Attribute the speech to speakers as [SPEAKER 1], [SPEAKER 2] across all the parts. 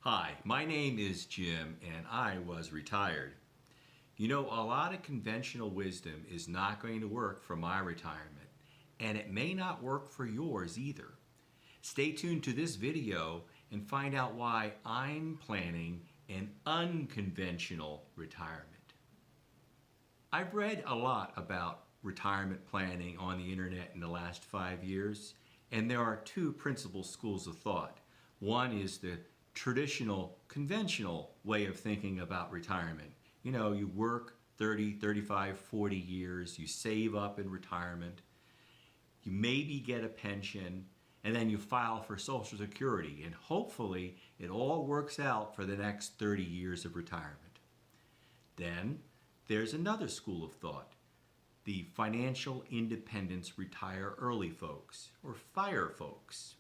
[SPEAKER 1] Hi, my name is Jim and I was retired. You know, a lot of conventional wisdom is not going to work for my retirement, and it may not work for yours either. Stay tuned to this video and find out why I'm planning an unconventional retirement. I've read a lot about retirement planning on the internet in the last 5 years, and there are two principal schools of thought. One is the traditional, conventional way of thinking about retirement. You know, you work 30, 35, 40 years, you save up in retirement, you maybe get a pension, and then you file for Social Security, and hopefully it all works out for the next 30 years of retirement. Then there's another school of thought, the financial independence retire early folks, or FIRE folks.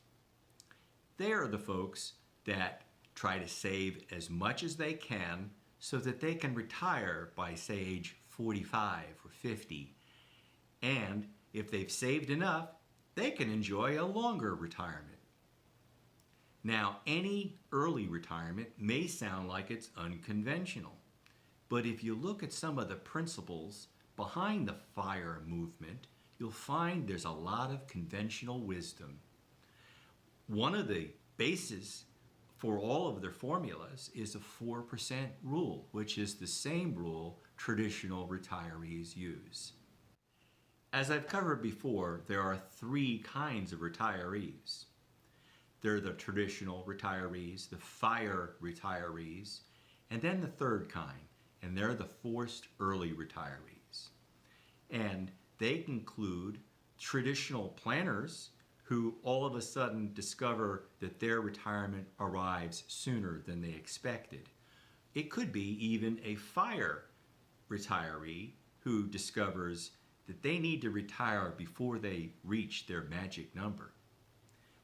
[SPEAKER 1] They're the folks that try to save as much as they can so that they can retire by, say, age 45 or 50. And if they've saved enough, they can enjoy a longer retirement. Now, any early retirement may sound like it's unconventional, but if you look at some of the principles behind the FIRE movement, you'll find there's a lot of conventional wisdom. One of the bases for all of their formulas is a 4% rule, which is the same rule traditional retirees use. As I've covered before, there are three kinds of retirees. There are the traditional retirees, the FIRE retirees, and then the third kind, and they're the forced early retirees. And they include traditional planners who all of a sudden discover that their retirement arrives sooner than they expected. It could be even a FIRE retiree who discovers that they need to retire before they reach their magic number.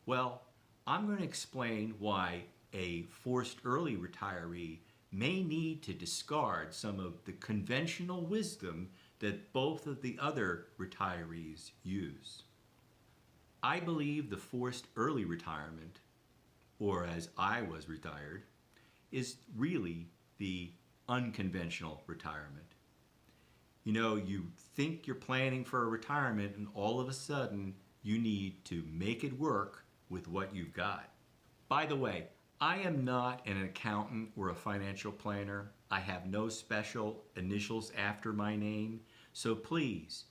[SPEAKER 1] Well, I'm going to explain why a forced early retiree may need to discard some of the conventional wisdom that both of the other retirees use. I believe the forced early retirement, or as I was retired, is really the unconventional retirement. You know, you think you're planning for a retirement and all of a sudden you need to make it work with what you've got. By the way, I am not an accountant or a financial planner. I have no special initials after my name, so please,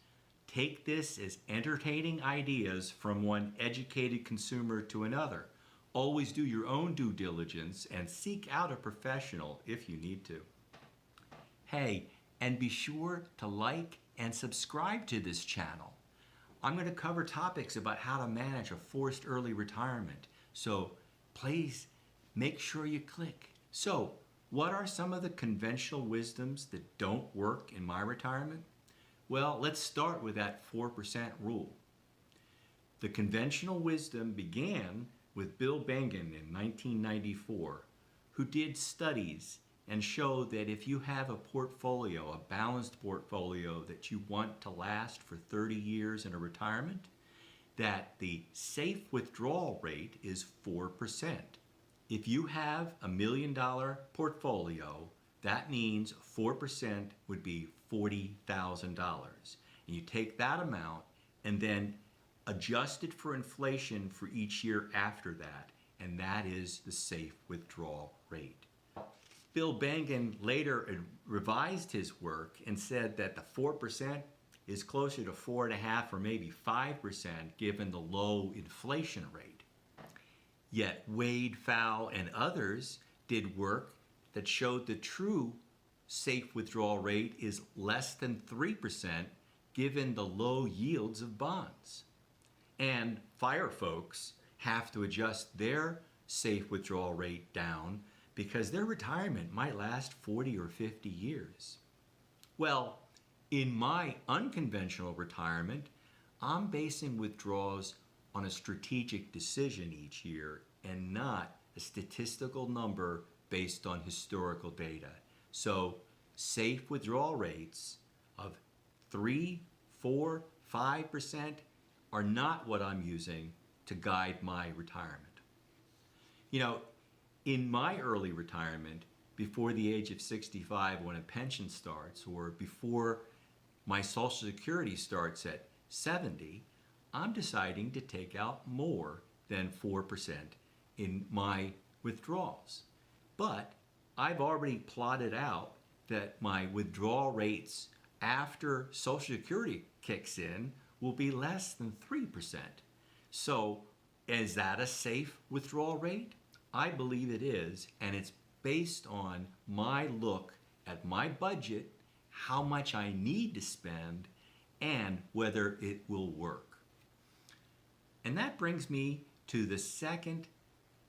[SPEAKER 1] take this as entertaining ideas from one educated consumer to another. Always do your own due diligence and seek out a professional if you need to. Hey, and be sure to like and subscribe to this channel. I'm going to cover topics about how to manage a forced early retirement, so please make sure you click. So, what are some of the conventional wisdoms that don't work in my retirement? Well, let's start with that 4% rule. The conventional wisdom began with Bill Bengen in 1994, who did studies and showed that if you have a portfolio, a balanced portfolio that you want to last for 30 years in a retirement, that the safe withdrawal rate is 4%. If you have $1 million portfolio, that means 4% would be $40,000. And you take that amount and then adjust it for inflation for each year after that, and that is the safe withdrawal rate. Bill Bengen later revised his work and said that the 4% is closer to 4.5% or maybe 5% given the low inflation rate. Yet Wade, F.I.R.E. and others did work that showed the true safe withdrawal rate is less than 3% given the low yields of bonds. And FIRE folks have to adjust their safe withdrawal rate down because their retirement might last 40 or 50 years. Well, in my unconventional retirement, I'm basing withdrawals on a strategic decision each year and not a statistical number based on historical data. So safe withdrawal rates of 3, 4, 5% are not what I'm using to guide my retirement. You know, In my early retirement, before the age of 65 when a pension starts, or before my Social Security starts at 70, I'm deciding to take out more than 4% in my withdrawals. But I've already plotted out that my withdrawal rates after Social Security kicks in will be less than 3%. So, is that a safe withdrawal rate? I believe it is, and it's based on my look at my budget, how much I need to spend, and whether it will work. And that brings me to the second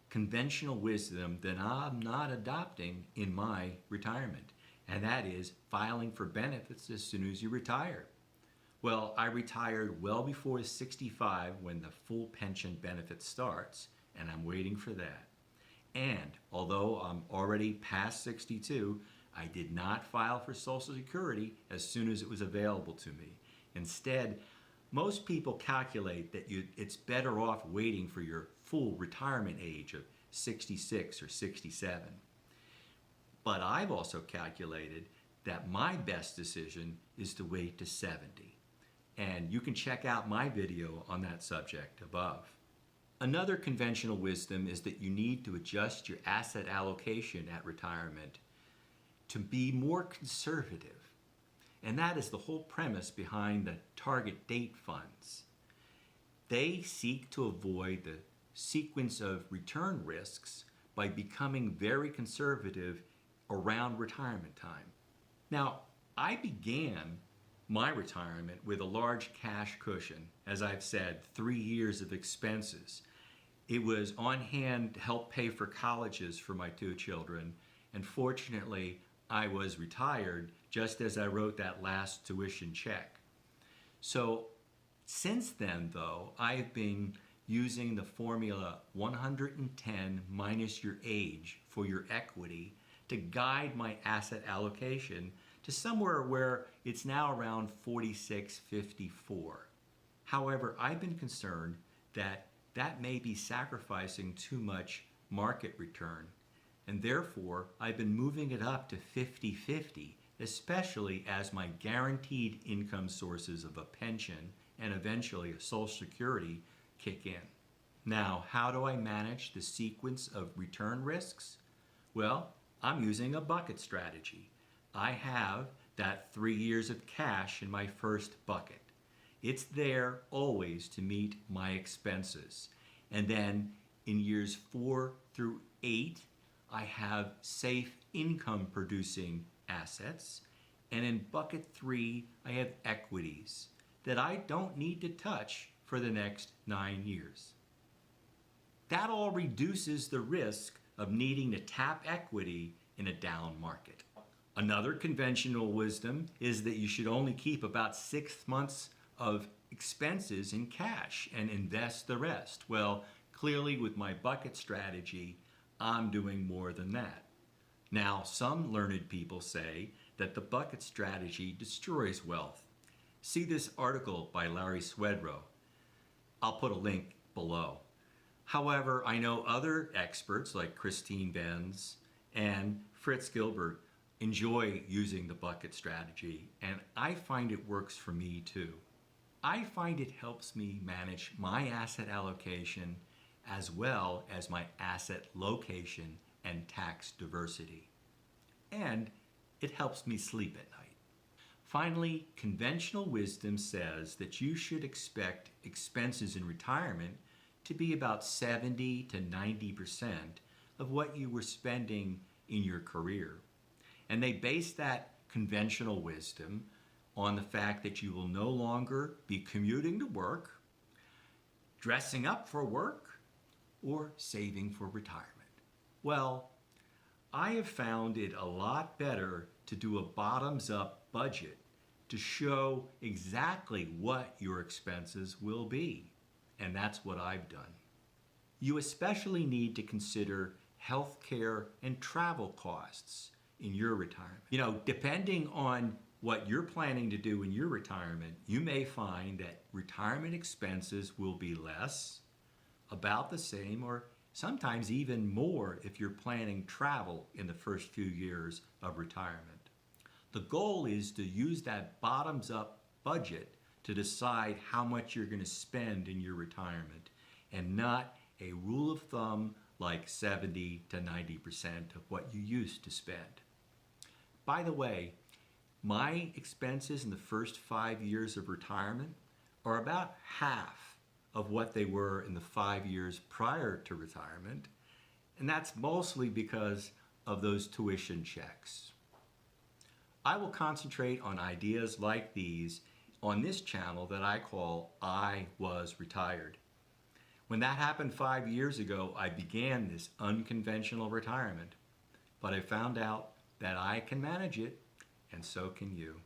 [SPEAKER 1] conventional wisdom that I'm not adopting in my retirement, and that is filing for benefits as soon as you retire. Well, I retired well before 65 when the full pension benefit starts, and I'm waiting for that. And although I'm already past 62, I did not file for Social Security as soon as it was available to me. Instead, most people calculate that it's better off waiting for your full retirement age of 66 or 67. But I've also calculated that my best decision is to wait to 70. And you can check out my video on that subject above. Another conventional wisdom is that you need to adjust your asset allocation at retirement to be more conservative. And that is the whole premise behind the target date funds. They seek to avoid the sequence of return risks by becoming very conservative around retirement time. Now, I began my retirement with a large cash cushion, as I've said, 3 years of expenses. It was on hand to help pay for colleges for my 2 children, and fortunately, I was retired just as I wrote that last tuition check. So since then, though, I've been using the formula 110 minus your age for your equity to guide my asset allocation to somewhere where it's now around 46-54. However, I've been concerned that that may be sacrificing too much market return, and therefore I've been moving it up to 50-50, especially as my guaranteed income sources of a pension and eventually a Social Security kick in. Now, how do I manage the sequence of return risks? Well, I'm using a bucket strategy. I have that 3 years of cash in my first bucket. It's there always to meet my expenses. And then in years 4 through 8, I have safe income producing assets. And in bucket 3, I have equities that I don't need to touch for the next 9 years. That all reduces the risk of needing to tap equity in a down market. Another conventional wisdom is that you should only keep about 6 months of expenses in cash and invest the rest. Well, clearly with my bucket strategy, I'm doing more than that. Now, some learned people say that the bucket strategy destroys wealth. See this article by Larry Swedroe. I'll put a link below. However, I know other experts like Christine Benz and Fritz Gilbert enjoy using the bucket strategy, and I find it works for me too. I find it helps me manage my asset allocation as well as my asset location and tax diversity. And it helps me sleep at night. Finally, conventional wisdom says that you should expect expenses in retirement to be about 70 to 90% of what you were spending in your career. And they base that conventional wisdom on the fact that you will no longer be commuting to work, dressing up for work, or saving for retirement. Well, I have found it a lot better to do a bottoms-up budget to show exactly what your expenses will be. And that's what I've done. You especially need to consider healthcare and travel costs in your retirement. Depending on what you're planning to do in your retirement, you may find that retirement expenses will be less, about the same, or sometimes even more if you're planning travel in the first few years of retirement. The goal is to use that bottoms up budget to decide how much you're going to spend in your retirement, and not a rule of thumb like 70 to 90% of what you used to spend. By the way, my expenses in the first 5 years of retirement are about half of what they were in the 5 years prior to retirement, and that's mostly because of those tuition checks. I will concentrate on ideas like these on this channel that I call I Was Retired. When that happened 5 years ago, I began this unconventional retirement, but I found out that I can manage it, and so can you.